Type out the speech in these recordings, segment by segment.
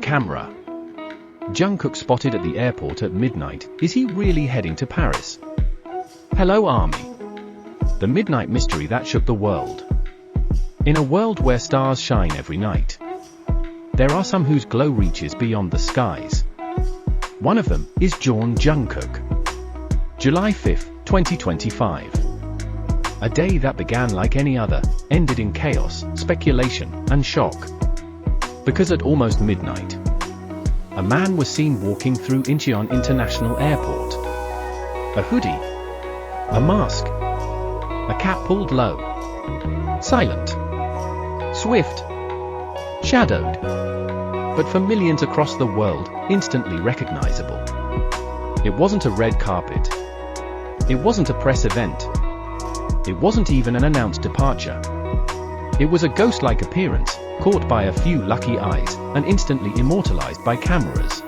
camera. Jungkook spotted at the airport at midnight. Is he really heading to Paris? Hello ARMY. The midnight mystery that shook the world. In a world where stars shine every night, there are some whose glow reaches beyond the skies. One of them is Incheon Jungkook. July 5, 2025. A day that began like any other, ended in chaos, speculation, and shock. Because at almost midnight, a man was seen walking through Incheon International Airport. A hoodie, a mask, a cap pulled low, silent, swift, shadowed, but for millions across the world, instantly recognizable. It wasn't a red carpet. It wasn't a press event. It wasn't even an announced departure. It was a ghost-like appearance, caught by a few lucky eyes, and instantly immortalized by cameras.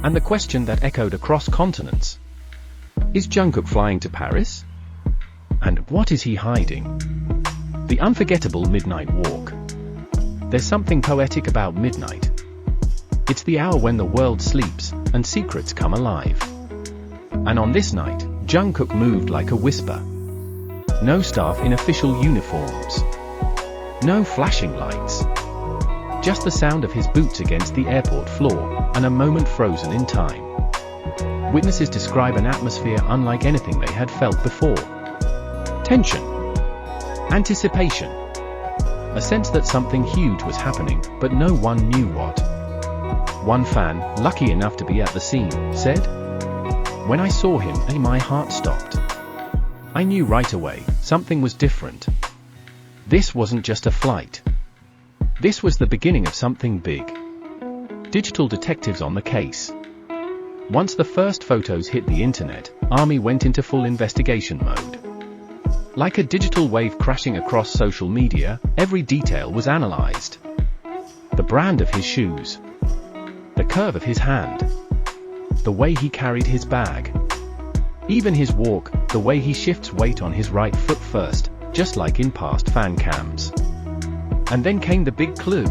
And the question that echoed across continents: is Jungkook flying to Paris? And what is he hiding? The unforgettable midnight walk. There's something poetic about midnight. It's the hour when the world sleeps, and secrets come alive. And on this night, Jungkook moved like a whisper. No staff in official uniforms. No flashing lights. Just the sound of his boots against the airport floor, and a moment frozen in time. Witnesses describe an atmosphere unlike anything they had felt before. Tension. Anticipation. A sense that something huge was happening, but no one knew what. One fan, lucky enough to be at the scene, said, "When I saw him, my heart stopped. I knew right away, something was different. This wasn't just a flight. This was the beginning of something big." Digital detectives on the case. Once the first photos hit the internet, ARMY went into full investigation mode. Like a digital wave crashing across social media, every detail was analyzed. The brand of his shoes. The curve of his hand. The way he carried his bag. Even his walk, the way he shifts weight on his right foot first, just like in past fan cams. And then came the big clue.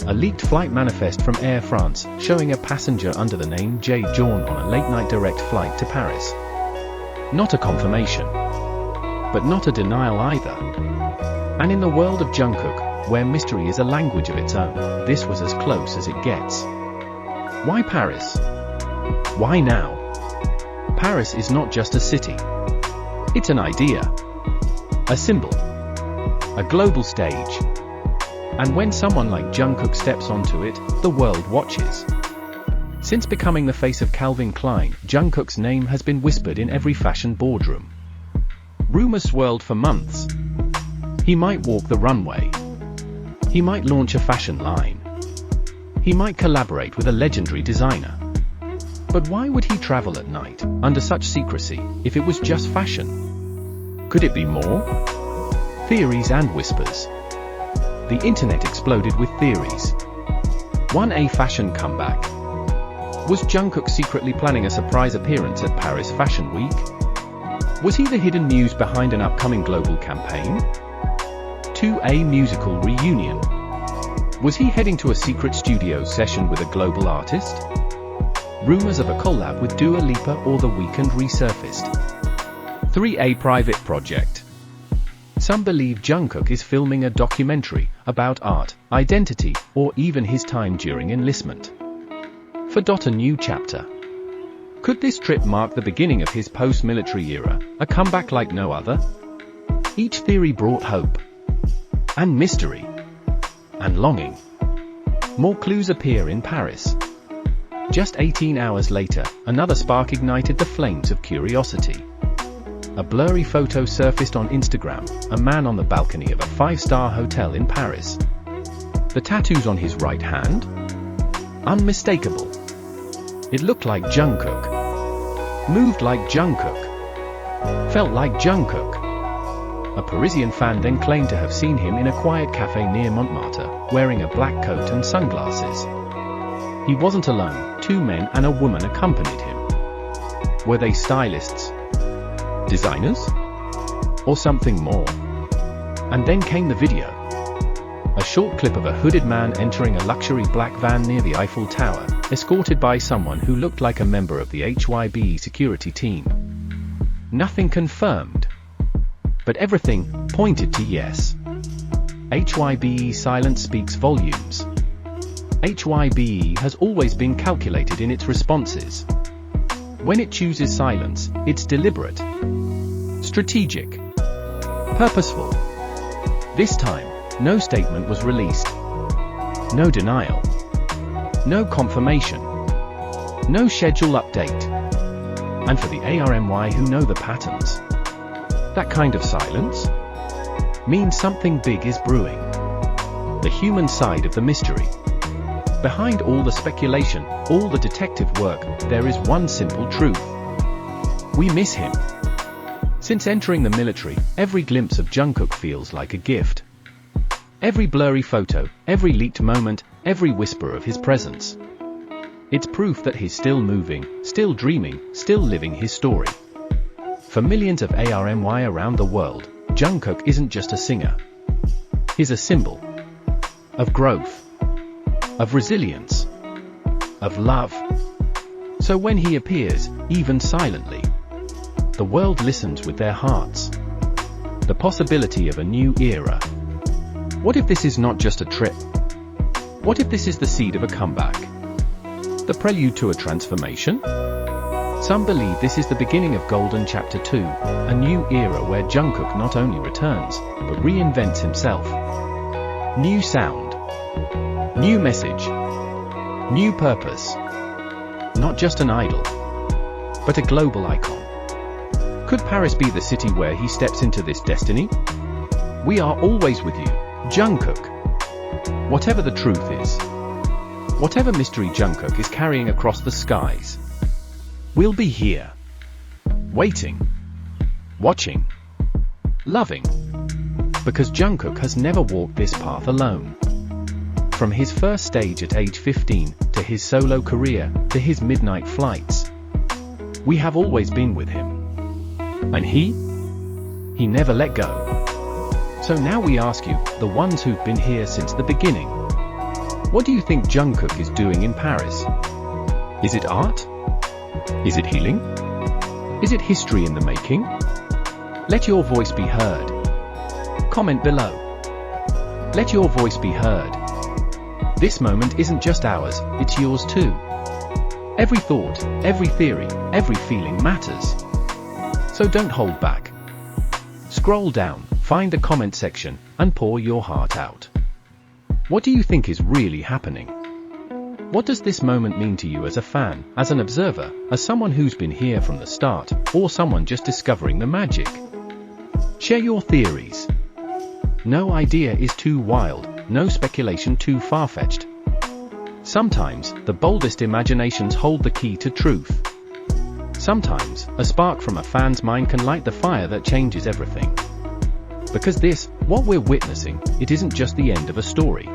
A leaked flight manifest from Air France, showing a passenger under the name J. Jawn on a late-night direct flight to Paris. Not a confirmation. But not a denial either. And in the world of Jungkook, where mystery is a language of its own, this was as close as it gets. Why Paris? Why now? Paris is not just a city. It's an idea. A symbol. A global stage. And when someone like Jungkook steps onto it, the world watches. Since becoming the face of Calvin Klein, Jungkook's name has been whispered in every fashion boardroom. Rumors swirled for months. He might walk the runway. He might launch a fashion line. He might collaborate with a legendary designer. But why would he travel at night, under such secrecy, if it was just fashion? Could it be more? Theories and whispers. The internet exploded with theories. 1. Fashion comeback. Was Jungkook secretly planning a surprise appearance at Paris Fashion Week? Was he the hidden muse behind an upcoming global campaign? 2. Musical reunion. Was he heading to a secret studio session with a global artist? Rumors of a collab with Dua Lipa or The Weeknd resurfaced. 3. Private project. Some believe Jungkook is filming a documentary about art, identity, or even his time during enlistment. 4. A new chapter. Could this trip mark the beginning of his post-military era, a comeback like no other? Each theory brought hope. And mystery. And longing. More clues appear in Paris. Just 18 hours later, another spark ignited the flames of curiosity. A blurry photo surfaced on Instagram, a man on the balcony of a 5-star hotel in Paris. The tattoos on his right hand? Unmistakable. It looked like Jungkook. Moved like Jungkook. Felt like Jungkook. A Parisian fan then claimed to have seen him in a quiet cafe near Montmartre, wearing a black coat and sunglasses. He wasn't alone, 2 men and a woman accompanied him. Were they stylists? Designers? Or something more? And then came the video. A short clip of a hooded man entering a luxury black van near the Eiffel Tower, escorted by someone who looked like a member of the HYBE security team. Nothing confirmed, but everything pointed to yes. HYBE silence speaks volumes. HYBE has always been calculated in its responses. When it chooses silence, it's deliberate, strategic, purposeful. This time, no statement was released. No denial. No confirmation. No schedule update. And for the ARMY who know the patterns, that kind of silence means something big is brewing. The human side of the mystery. Behind all the speculation, all the detective work, there is one simple truth. We miss him. Since entering the military, every glimpse of Jungkook feels like a gift. Every blurry photo, every leaked moment, every whisper of his presence. It's proof that he's still moving, still dreaming, still living his story. For millions of ARMY around the world, Jungkook isn't just a singer. He's a symbol of growth, of resilience, of love. So when he appears, even silently, the world listens with their hearts. The possibility of a new era. What if this is not just a trip? What if this is the seed of a comeback? The prelude to a transformation? Some believe this is the beginning of Golden Chapter 2, a new era where Jungkook not only returns, but reinvents himself. New sound, new message, new purpose. Not just an idol, but a global icon. Could Paris be the city where he steps into this destiny? We are always with you, Jungkook. Whatever the truth is, whatever mystery Jungkook is carrying across the skies, we'll be here, waiting, watching, loving, because Jungkook has never walked this path alone. From his first stage at age 15, to his solo career, to his midnight flights, we have always been with him. And he never let go. So now we ask you, the ones who've been here since the beginning, what do you think Jungkook is doing in Paris? Is it art? Is it healing? Is it history in the making? Let your voice be heard. Comment below. Let your voice be heard. This moment isn't just ours, it's yours too. Every thought, every theory, every feeling matters. So don't hold back. Scroll down, find the comment section, and pour your heart out. What do you think is really happening? What does this moment mean to you as a fan, as an observer, as someone who's been here from the start, or someone just discovering the magic? Share your theories. No idea is too wild, no speculation too far-fetched. Sometimes, the boldest imaginations hold the key to truth. Sometimes, a spark from a fan's mind can light the fire that changes everything. Because this, what we're witnessing, it isn't just the end of a story.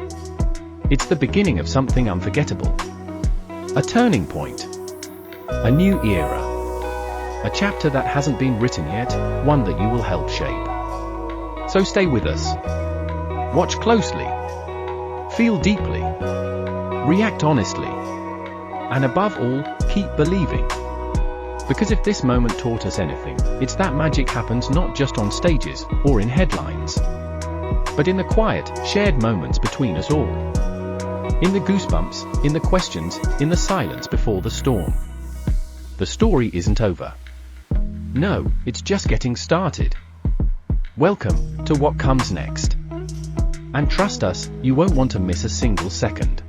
It's the beginning of something unforgettable. A turning point. A new era. A chapter that hasn't been written yet, one that you will help shape. So stay with us. Watch closely. Feel deeply. React honestly. And above all, keep believing. Because if this moment taught us anything, it's that magic happens not just on stages, or in headlines, but in the quiet, shared moments between us all. In the goosebumps, in the questions, in the silence before the storm. The story isn't over. No, it's just getting started. Welcome to what comes next. And trust us, you won't want to miss a single second.